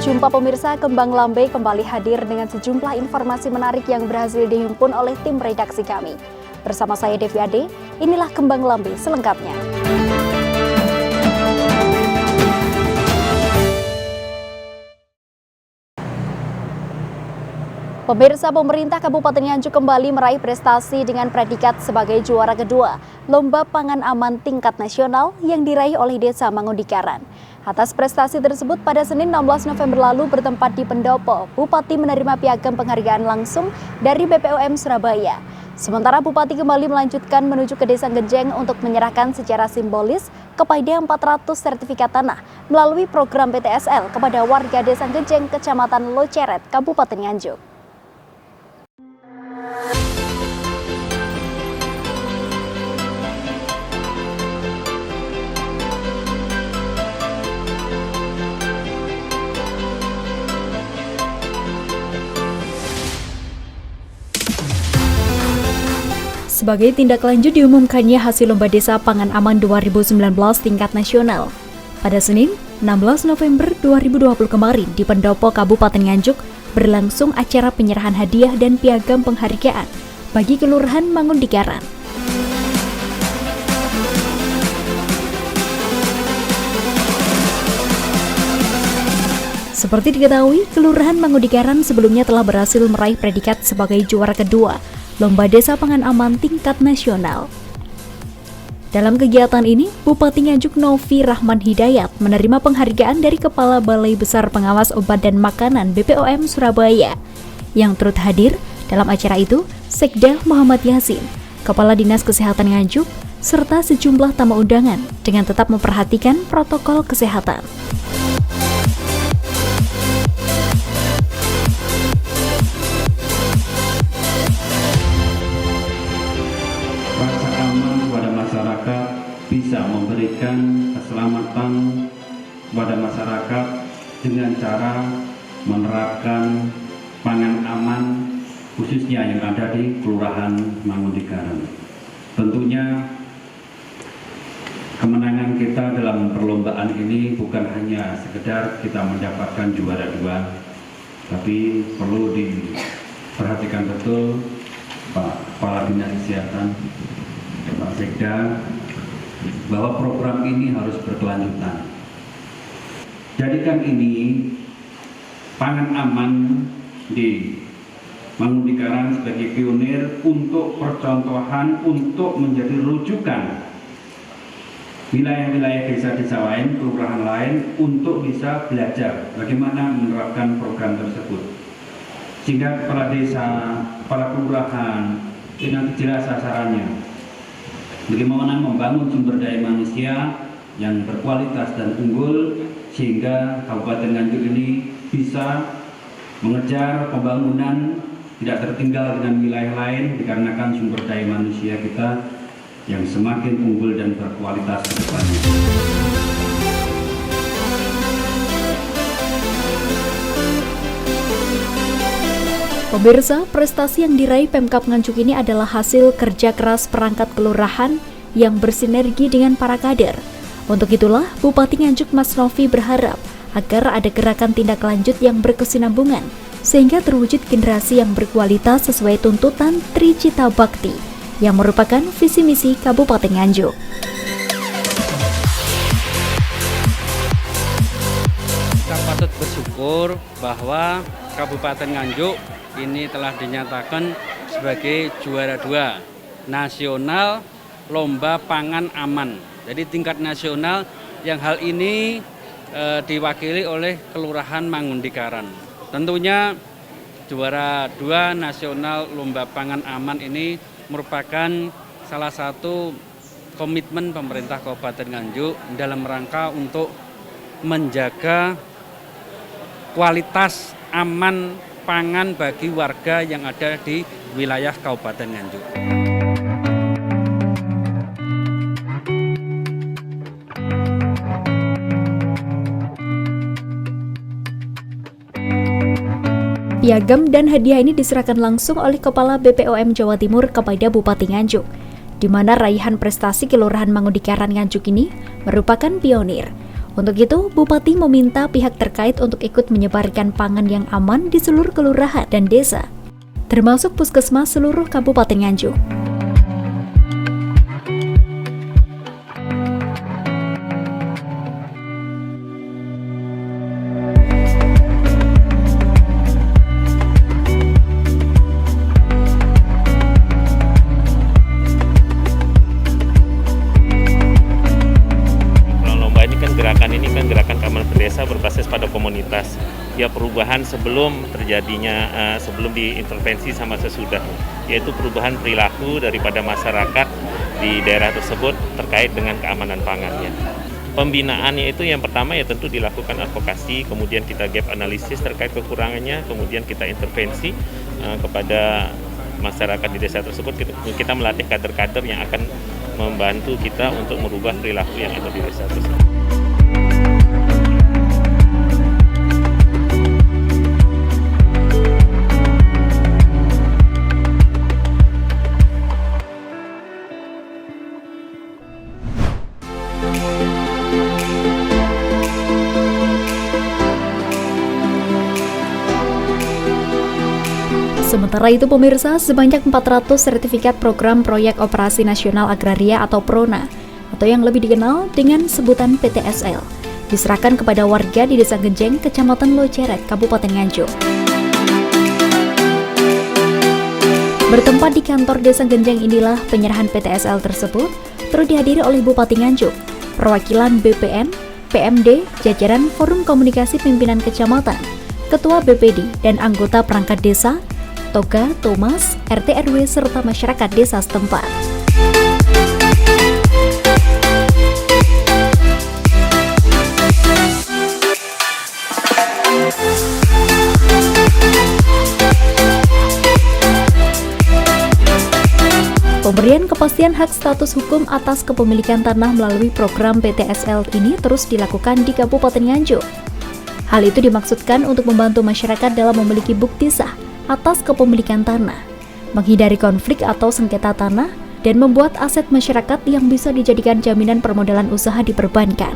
Jumpa pemirsa, Kembang Lambe kembali hadir dengan sejumlah informasi menarik yang berhasil dihimpun oleh tim redaksi kami. Bersama saya Devi Ade, inilah Kembang Lambe selengkapnya. Pemirsa, pemerintah Kabupaten Nganjuk kembali meraih prestasi dengan predikat sebagai juara kedua Lomba Pangan Aman tingkat nasional yang diraih oleh Desa Mangundikaran. Atas prestasi tersebut, pada Senin 16 November lalu bertempat di Pendopo, Bupati menerima piagam penghargaan langsung dari BPOM Surabaya. Sementara Bupati kembali melanjutkan menuju ke Desa Genjeng untuk menyerahkan secara simbolis kepada 400 sertifikat tanah melalui program PTSL kepada warga Desa Genjeng, Kecamatan Loceret, Kabupaten Nganjuk. Sebagai tindak lanjut diumumkannya hasil Lomba Desa Pangan Aman 2019 tingkat nasional. Pada Senin, 16 November 2020 kemarin di Pendopo, Kabupaten Nganjuk, berlangsung acara penyerahan hadiah dan piagam penghargaan bagi Kelurahan Mangundikaran. Seperti diketahui, Kelurahan Mangundikaran sebelumnya telah berhasil meraih predikat sebagai juara kedua Lomba Desa Pangan Aman tingkat nasional. Dalam kegiatan ini, Bupati Nganjuk Novi Rahman Hidayat menerima penghargaan dari Kepala Balai Besar Pengawas Obat dan Makanan BPOM Surabaya. Yang turut hadir dalam acara itu, Sekda Muhammad Yasin, Kepala Dinas Kesehatan Nganjuk, serta sejumlah tamu undangan dengan tetap memperhatikan protokol kesehatan. Bisa memberikan keselamatan kepada masyarakat dengan cara menerapkan pangan aman khususnya yang ada di Kelurahan Mangundikaran. Tentunya kemenangan kita dalam perlombaan ini bukan hanya sekedar kita mendapatkan juara dua, tapi perlu diperhatikan betul Pak Kepala Dinas Kesehatan, Pak Sekda, bahwa program ini harus berkelanjutan. Jadikan ini pangan aman di Mangundikaran sebagai pionir untuk percontohan, untuk menjadi rujukan wilayah-wilayah desa-desa lain, kelurahan lain untuk bisa belajar bagaimana menerapkan program tersebut. Sehingga kepala desa, kepala kelurahan ini nanti jelas sasarannya. Bagaimana membangun sumber daya manusia yang berkualitas dan unggul sehingga Kabupaten Nganjuk ini bisa mengejar pembangunan tidak tertinggal dengan wilayah lain dikarenakan sumber daya manusia kita yang semakin unggul dan berkualitas ke depannya. Pemirsa, prestasi yang diraih Pemkab Nganjuk ini adalah hasil kerja keras perangkat kelurahan yang bersinergi dengan para kader. Untuk itulah, Bupati Nganjuk Mas Novi berharap agar ada gerakan tindak lanjut yang berkesinambungan, sehingga terwujud generasi yang berkualitas sesuai tuntutan Tricita Bakti, yang merupakan visi misi Kabupaten Nganjuk. Kita patut bersyukur bahwa Kabupaten Nganjuk ini telah dinyatakan sebagai juara 2 nasional Lomba Pangan Aman. Jadi tingkat nasional yang hal ini diwakili oleh Kelurahan Mangundikaran. Tentunya juara 2 nasional Lomba Pangan Aman ini merupakan salah satu komitmen pemerintah Kabupaten Nganjuk dalam rangka untuk menjaga kualitas aman pangan bagi warga yang ada di wilayah Kabupaten Nganjuk. Piagam dan hadiah ini diserahkan langsung oleh Kepala BPOM Jawa Timur kepada Bupati Nganjuk, di mana raihan prestasi Kelurahan Mangundikaran Nganjuk ini merupakan pionir. Untuk itu, Bupati meminta pihak terkait untuk ikut menyebarkan pangan yang aman di seluruh kelurahan dan desa, termasuk puskesmas seluruh Kabupaten Nganjuk. Gerakan keamanan berdesa berbasis pada komunitas. Ya, perubahan sebelum terjadinya, sebelum diintervensi sama sesudah, yaitu perubahan perilaku daripada masyarakat di daerah tersebut terkait dengan keamanan pangannya. Pembinaannya itu yang pertama ya tentu dilakukan advokasi, kemudian kita gap analisis terkait kekurangannya, kemudian kita intervensi kepada masyarakat di desa tersebut. Kita melatih kader-kader yang akan membantu kita untuk merubah perilaku yang ada di desa tersebut. Sementara itu pemirsa, sebanyak 400 sertifikat program proyek operasi nasional agraria atau PRONA, atau yang lebih dikenal dengan sebutan PTSL, diserahkan kepada warga di Desa Genjeng, Kecamatan Loceret, Kabupaten Nganjuk. Bertempat di kantor Desa Genjeng inilah penyerahan PTSL tersebut turut dihadiri oleh Bupati Nganjuk, perwakilan BPN, PMD, jajaran Forum Komunikasi Pimpinan Kecamatan, Ketua BPD, dan anggota perangkat desa, Toga, Thomas, RT RW, serta masyarakat desa setempat. Pemberian kepastian hak status hukum atas kepemilikan tanah melalui program PTSL ini terus dilakukan di Kabupaten Nganjuk. Hal itu dimaksudkan untuk membantu masyarakat dalam memiliki bukti sah atas kepemilikan tanah, menghindari konflik atau sengketa tanah, dan membuat aset masyarakat yang bisa dijadikan jaminan permodalan usaha diperbankan.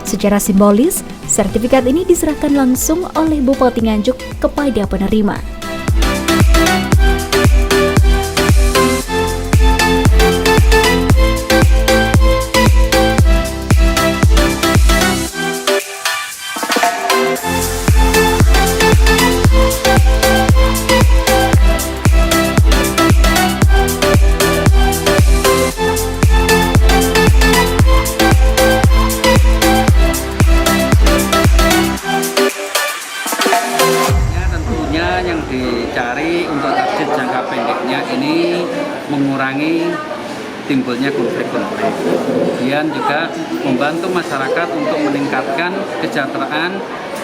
Secara simbolis, sertifikat ini diserahkan langsung oleh Bupati Nganjuk kepada penerima. Yang dicari untuk target jangka pendeknya ini mengurangi timbulnya konflik-konflik, kemudian juga membantu masyarakat untuk meningkatkan kesejahteraan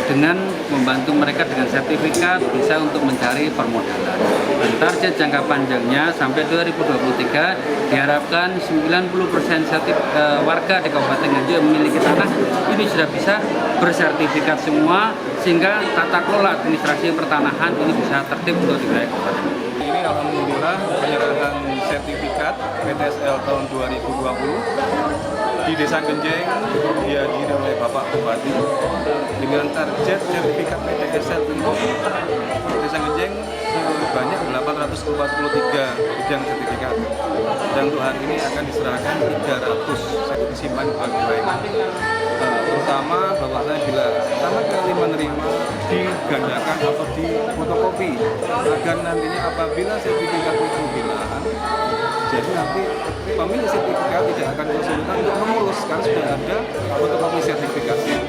dengan membantu mereka dengan sertifikat bisa untuk mencari permodalan. Dan target jangka panjangnya sampai 2023 diharapkan 90% warga di Kabupaten Nganjuk yang memiliki tanah ini sudah bisa bersertifikat semua, sehingga tata kelola administrasi pertanahan ini bisa tertib untuk di wilayah Kabupaten Nganjuk. Ini alhamdulillah penyerahan sertifikat PTSL tahun 2020 di Desa Genjeng dihadiri oleh Bapak Bupati dengan target sertifikat PTSL ini Desa Genjeng sebanyak 843 bidang sertifikat, dan untuk hari ini akan diserahkan 300 disimpan baik-baik. Terutama bahwasanya bila pertama kali menerima digandakan atau di fotokopi agar nantinya apabila sertifikat itu hilang, jadi nanti pemilik sertifikat tidak akan kesulitan untuk mengurus karena sudah ada fotokopi sertifikatnya.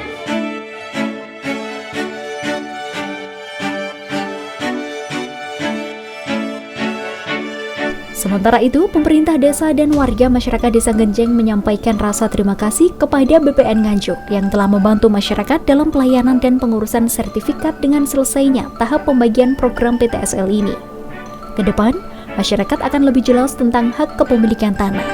Sementara itu, pemerintah desa dan warga masyarakat Desa Genjeng menyampaikan rasa terima kasih kepada BPN Nganjuk yang telah membantu masyarakat dalam pelayanan dan pengurusan sertifikat dengan selesainya tahap pembagian program PTSL ini. Kedepan, masyarakat akan lebih jelas tentang hak kepemilikan tanah.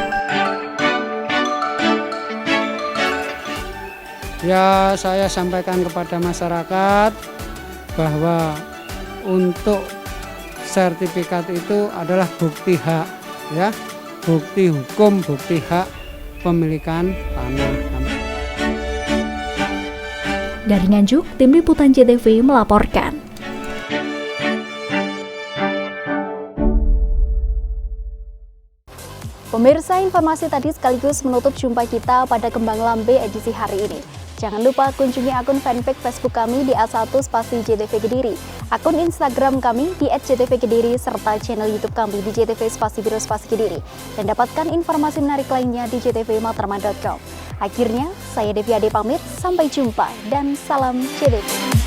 Ya, saya sampaikan kepada masyarakat bahwa untuk sertifikat itu adalah bukti hak, ya. bukti hukum, bukti hak pemilikan tanah. Dari Nganjuk, Tim Liputan JTV melaporkan. Pemirsa, informasi tadi sekaligus menutup jumpa kita pada Kembang Lambe edisi hari ini. Jangan lupa kunjungi akun fanpage Facebook kami di A1 Spasi JTV Kediri, akun Instagram kami di @JTV Kediri, serta channel YouTube kami di JTV Spasi Biro Spasi Kediri. Dan dapatkan informasi menarik lainnya di jtvmatraman.com. Akhirnya, saya Devi Ade pamit, sampai jumpa dan salam JTV.